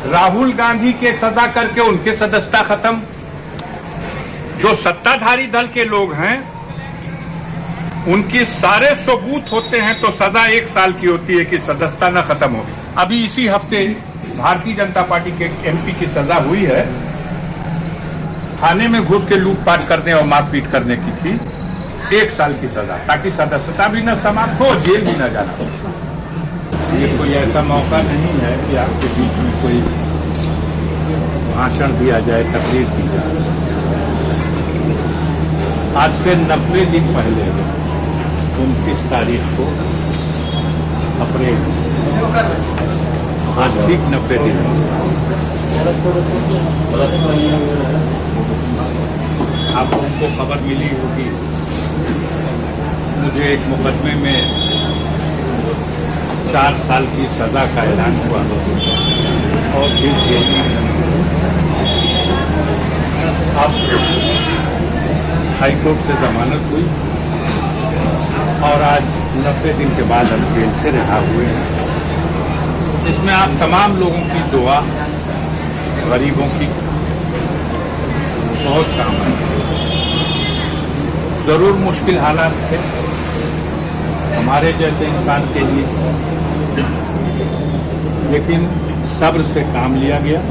राहुल गांधी के सजा करके उनके सदस्यता खत्म। जो सत्ताधारी दल के लोग हैं उनके सारे सबूत होते हैं तो सजा 1 साल की होती है कि सदस्यता न खत्म होगी। अभी इसी हफ्ते भारतीय जनता पार्टी के एमपी की सजा हुई है, थाने में घुस के लूटपाट करने और मारपीट करने की थी, 1 साल की सजा, ताकि सदस्यता भी न समाप्त हो, जेल भी न जाना हो। ये कोई ऐसा मौका नहीं है कि आपके बीच में कोई भाषण दिया जाए, तकरीर दी जाए। आज से 90 दिन पहले 29 तारीख को अप्रैल, आज ठीक 90 दिन आप उनको खबर मिली होगी, मुझे एक मुकदमे में 4 साल की सजा का ऐलान हुआ और फिर जेल में। अब हाईकोर्ट से जमानत हुई और आज 90 दिन के बाद हम जेल से रिहा हुए हैं। इसमें आप तमाम लोगों की दुआ, गरीबों की बहुत काम है। जरूर मुश्किल हालात थे हमारे जैसे इंसान के लिए, लेकिन सब्र से काम लिया गया।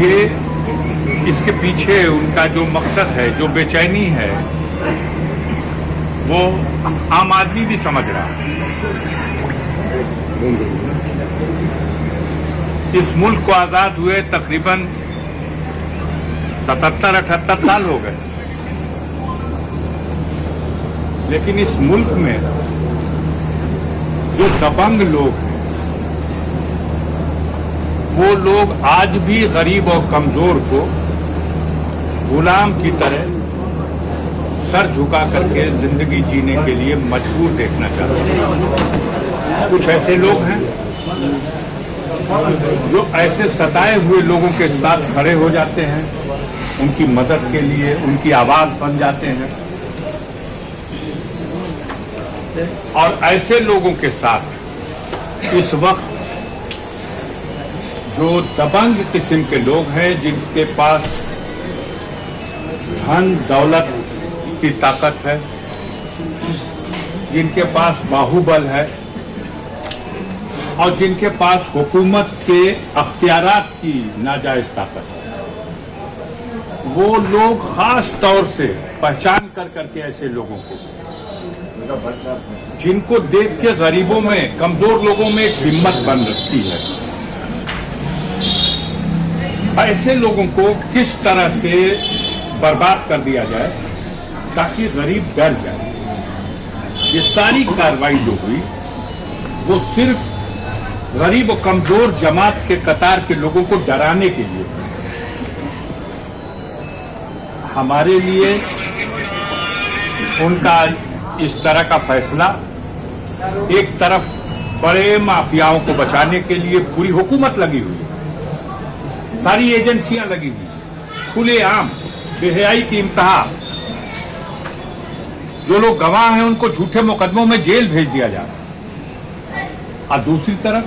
ये इसके पीछे उनका जो मकसद है, जो बेचैनी है, वो आम आदमी भी समझ रहा है। इस मुल्क को आजाद हुए तकरीबन 77-78 साल हो गए, लेकिन इस मुल्क में जो दबंग लोग हैं, वो लोग आज भी गरीब और कमजोर को गुलाम की तरह सर झुका करके जिंदगी जीने के लिए मजबूर देखना चाहते हैं। कुछ ऐसे लोग हैं जो ऐसे सताए हुए लोगों के साथ खड़े हो जाते हैं, उनकी मदद के लिए उनकी आवाज बन जाते हैं, और ऐसे लोगों के साथ इस वक्त जो दबंग किस्म के लोग हैं, जिनके पास धन दौलत की ताकत है, जिनके पास बाहुबल है और जिनके पास हुकूमत के अख्तियारात की नाजायज ताकत है, वो लोग खास तौर से पहचान कर करके ऐसे लोगों को, जिनको देख के गरीबों में, कमजोर लोगों में एक हिम्मत बन रखती है, ऐसे लोगों को किस तरह से बर्बाद कर दिया जाए ताकि गरीब डर जाए। ये सारी कार्रवाई जो हुई वो सिर्फ गरीब और कमजोर जमात के कतार के लोगों को डराने के लिए। हमारे लिए उनका इस तरह का फैसला, एक तरफ बड़े माफियाओं को बचाने के लिए पूरी हुकूमत लगी हुई है, सारी एजेंसियां लगी हुई, खुलेआम बेहयाई की इंतहा, जो लोग गवाह हैं उनको झूठे मुकदमों में जेल भेज दिया जा रहा है, और दूसरी तरफ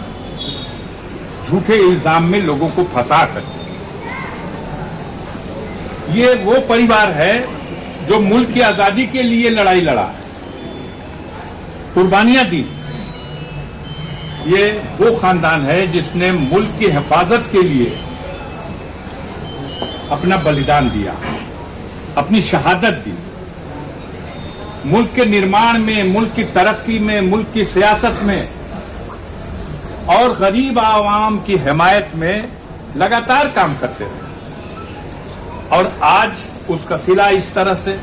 झूठे इल्जाम में लोगों को फंसा कर। ये वो परिवार है जो मुल्क की आजादी के लिए लड़ाई लड़ा, कुर्बानियां दी। ये वो खानदान है जिसने मुल्क की हिफाजत के लिए अपना बलिदान दिया, अपनी शहादत दी। मुल्क के निर्माण में, मुल्क की तरक्की में, मुल्क की सियासत में और गरीब आवाम की हिमायत में लगातार काम करते रहे, और आज उसका सिला इस तरह से।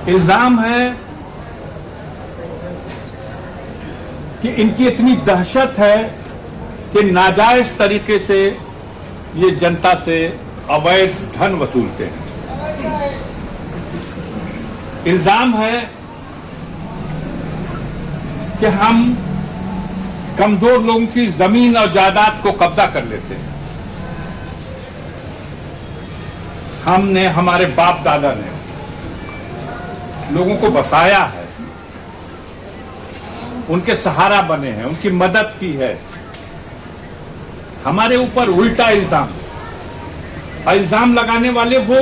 इल्जाम है कि इनकी इतनी दहशत है कि नाजायज तरीके से ये जनता से अवैध धन वसूलते हैं। इल्जाम है कि हम कमजोर लोगों की जमीन और जायदाद को कब्जा कर लेते हैं। हमने, हमारे बाप दादा ने लोगों को बसाया है, उनके सहारा बने हैं, उनकी मदद की है। हमारे ऊपर उल्टा इल्जाम लगाने वाले वो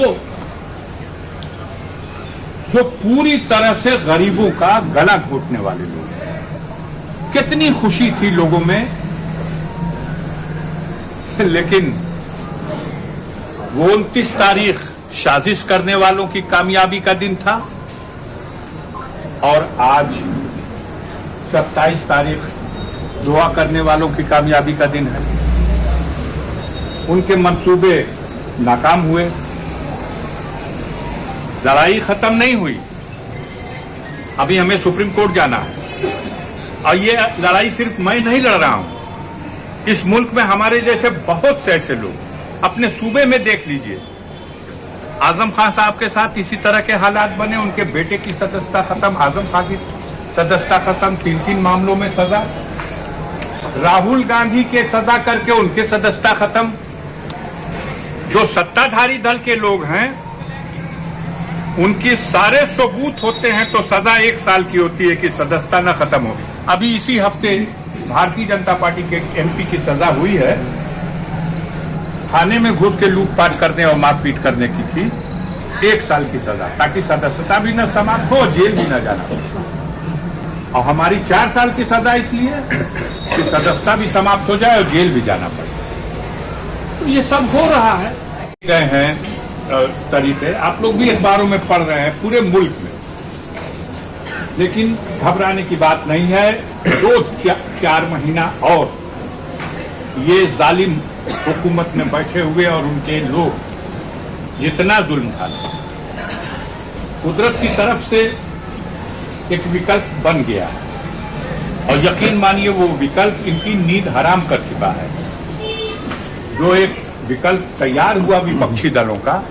जो पूरी तरह से गरीबों का गला घोटने वाले लोग हैं। कितनी खुशी थी लोगों में, लेकिन वो 29 तारीख साजिश करने वालों की कामयाबी का दिन था और आज 27 तारीख दुआ करने वालों की कामयाबी का दिन है। उनके मंसूबे नाकाम हुए, लड़ाई खत्म नहीं हुई। अभी हमें सुप्रीम कोर्ट जाना है और ये लड़ाई सिर्फ मैं नहीं लड़ रहा हूं। इस मुल्क में हमारे जैसे बहुत से ऐसे लोग, अपने सूबे में देख लीजिए, आजम खान साहब के साथ इसी तरह के हालात बने। उनके बेटे की सदस्यता खत्म, आजम खान की सदस्यता खत्म, 3-3 मामलों में सजा। राहुल गांधी के सजा करके उनके सदस्यता खत्म। जो सत्ताधारी दल के लोग हैं उनके सारे सबूत होते हैं तो सजा 1 साल की होती है कि सदस्यता न खत्म होगी। अभी इसी हफ्ते भारतीय जनता पार्टी के एमपी की सजा हुई है। थाने में घुस के लूटपाट करने और मारपीट करने की थी, 1 साल की सजा, ताकि सदस्यता भी न समाप्त हो, जेल भी न जाना हो। और हमारी 4 साल की सजा इसलिए कि सदस्यता भी समाप्त हो जाए और जेल भी जाना पड़े। तो ये सब हो रहा है। गए हैं तरीके, आप लोग भी अखबारों में पढ़ रहे हैं पूरे मुल्क में, लेकिन घबराने की बात नहीं है। 2-4 महीना और ये जालिम हुकूमत में बैठे हुए और उनके लोग जितना जुल्म था, कुदरत की तरफ से एक विकल्प बन गया और यकीन मानिए वो विकल्प इनकी नींद हराम कर चुका है। जो एक विकल्प तैयार हुआ विपक्षी दलों का,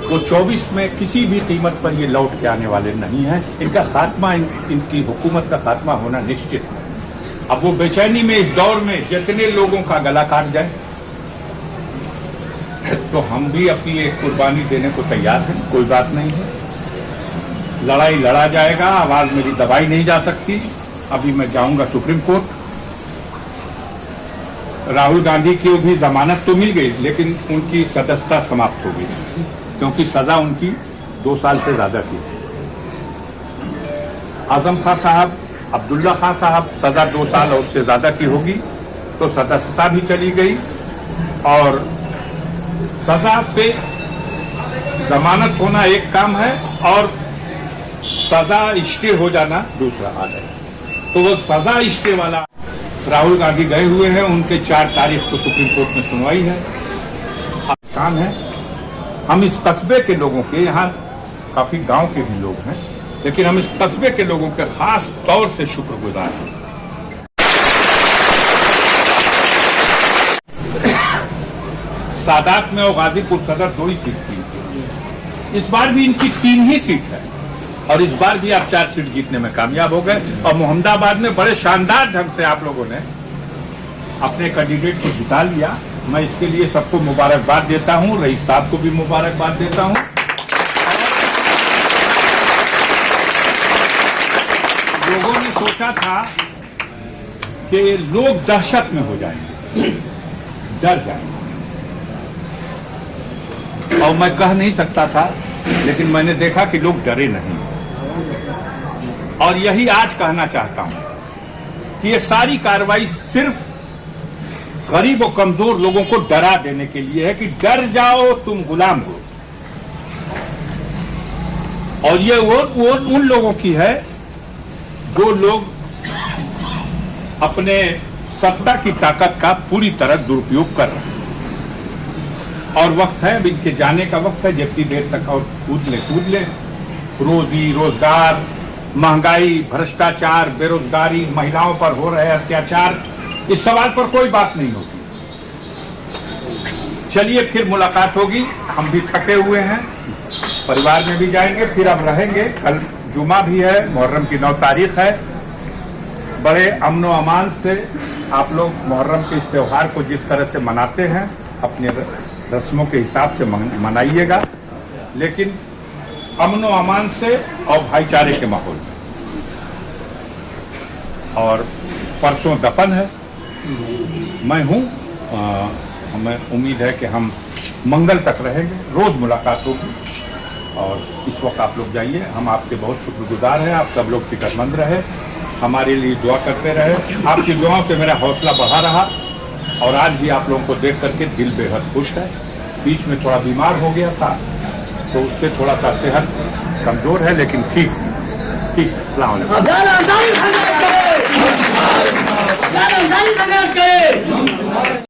वो 24 में किसी भी कीमत पर ये लौट के आने वाले नहीं है। इनका खात्मा, इनकी हुकूमत का खात्मा होना निश्चित है। अब वो बेचैनी में, इस दौर में जितने लोगों का गला काट जाए, तो हम भी अपनी एक कुर्बानी देने को तैयार हैं। कोई बात नहीं है, लड़ाई लड़ा जाएगा। आवाज मेरी दबाई नहीं जा सकती। अभी मैं जाऊंगा सुप्रीम कोर्ट। राहुल गांधी की भी जमानत तो मिल गई, लेकिन उनकी सदस्यता समाप्त हो गई क्योंकि सजा उनकी 2 साल से ज्यादा थी। आजम खान साहब, अब्दुल्ला खान साहब, सजा 2 साल और उससे ज्यादा की होगी, तो सदस्यता भी चली गई और सजा पे जमानत होना एक काम है और सजा स्टे हो जाना दूसरा हाल है। तो वो सजा स्टे वाला राहुल गांधी गए हुए हैं। उनके 4 तारीख को सुप्रीम कोर्ट में सुनवाई है। आसान है। हम इस कस्बे के लोगों के, यहाँ काफी गांव के भी लोग हैं, लेकिन हम इस कस्बे के लोगों के खास तौर से शुक्रगुजार हैं। सादात में और गाजीपुर सदर 2 ही सीट थी। इस बार भी इनकी 3 ही सीट है और इस बार भी आप 4 सीट जीतने में कामयाब हो गए। और मोहम्मदाबाद में बड़े शानदार ढंग से आप लोगों ने अपने कैंडिडेट को जिता लिया। मैं इसके लिए सबको मुबारकबाद देता हूं, रईस साहब को भी मुबारकबाद देता हूं। लोगों ने सोचा था कि लोग दहशत में हो जाएंगे, डर जाएंगे, और मैं कह नहीं सकता था, लेकिन मैंने देखा कि लोग डरे नहीं। और यही आज कहना चाहता हूं कि ये सारी कार्रवाई सिर्फ गरीब और कमजोर लोगों को डरा देने के लिए है कि डर जाओ, तुम गुलाम हो। और ये वो उन लोगों की है जो लोग अपने सत्ता की ताकत का पूरी तरह दुरुपयोग कर रहे हैं। और वक्त है, अब इनके जाने का वक्त है। जितनी देर तक और कूद ले। रोजी रोजगार, महंगाई, भ्रष्टाचार, बेरोजगारी, महिलाओं पर हो रहे अत्याचार, इस सवाल पर कोई बात नहीं होगी। चलिए फिर मुलाकात होगी। हम भी थके हुए हैं, परिवार में भी जाएंगे, फिर अब रहेंगे। कल जुमा भी है, मुहर्रम की 9 तारीख है। बड़े अमन व अमान से आप लोग मुहर्रम के इस त्योहार को जिस तरह से मनाते हैं, अपने रस्मों के हिसाब से मनाइएगा, लेकिन अमन व अमान से और भाईचारे के माहौल में। और परसों दफन है। मैं हूँ, हमें उम्मीद है कि हम मंगल तक रहेंगे, रोज मुलाकात होगी। और इस वक्त आप लोग जाइए, हम आपके बहुत शुक्रगुजार हैं। आप सब लोग फिक्रमंद रहे, हमारे लिए दुआ करते रहे। आपकी दुआओं से मेरा हौसला बढ़ा रहा और आज भी आप लोगों को देख करके दिल बेहद खुश है। बीच में थोड़ा बीमार हो गया था तो उससे थोड़ा सा सेहत कमजोर है, लेकिन ठीक। अस्सलाम वालेकुम।